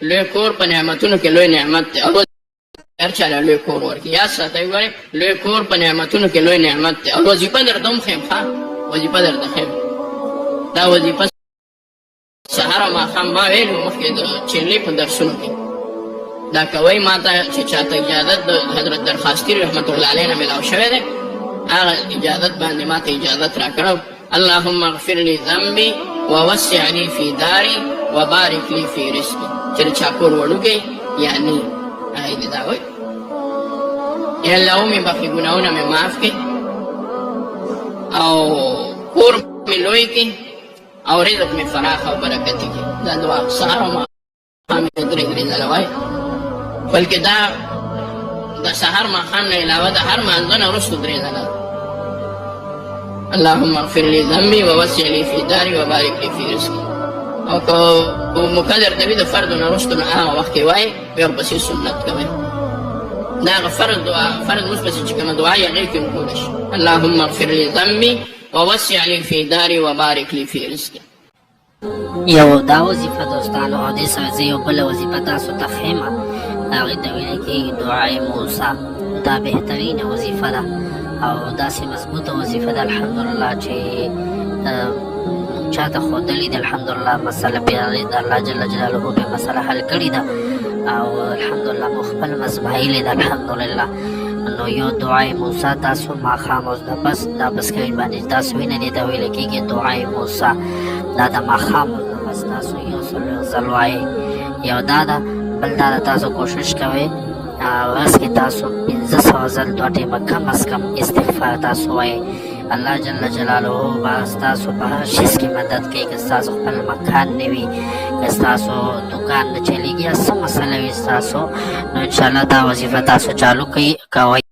لوی کور په نعمتونو کې لوی نعمت دی او هر چاله لوی کور ورکړي یاد ساتئ وګورئ لوی کور په نعمتونو کې لوی نعمت دی او وظیفه درته هم ښیم ښه وظیفه درته ښیم دا وظیفه سهار او ماښام ما ویلو مخکې د چینلۍ په درسونو کې دا کوئ ما ته چې چاته اجازت د حضرت درخواستي رحمت الله علیه نه میلاو شوی دی هغه اجازت باندې ما ته اجازت راکړه اللهم اغفر لي ذنبي ووسع لي في داري وبارك لي في رزقي چې د چا کور وړوکی یا نه هغه دې دا وایي یا الله ومې بخښي ګناهونه مې معاف کړي او کور مې لوی کړي او رزق مې فراخ او برکتي کړي دا دعا سهار او ماښام یې درې ځله وایي بلکې دا د سهار ماښام نه علاوه د هر مانځه نه وروسته درې ځله اللهم اغفر لي ذنبي ووسع لي في داري وبارك لي في رزقي او که مقدر د د فرد نه وروسته نو هغه وخت کې وایي بیا ورپسې سنت کوئ دا هغه فرد دعا فرد اوس پسې چې کومه دعا یې هغې کې هم کولی شي اللهم اغفر لي ذنبي ووسع لي في داري وبارك لي في رزقي یو دا وظیفه دوستانو او دې سره زه یو بله وظیفه تاسو ته ښیم هغې ته ویلی کېږي دعای موسی دا بهترینه وظیفه ده او داسې مضبوطه وظیفه ده الحمدلله چې چاته ښودلې ده الحمدلله مسله بیا د الله جل جلاله بیا مسله حل کړې ده او الحمدلله مو خپل مزمایلې ده الحمدلله نو یو دعای موسی تاسو ماښام اوس د بس دا بس کوي باندې تاسو وینه دې ته ویلی کېږي دعای موسی دا د ماښام اوس د بس تاسو یو ځل وایئ یو دا ده بل دا ده تاسو کوشش کوئ ورځ کې تاسو 500 ځل 2 ټیمه کم از کم استغفار تاسو وایئ الله جل جلاله به ستاسو په هر شیز کې مدد کوي که ستاسو خپل مکان نه وي که ستاسو دوکان نه چلیږي یا څه مسله وي ستاسو نو انشاءالله دا وظیفه تاسو چالو کوئ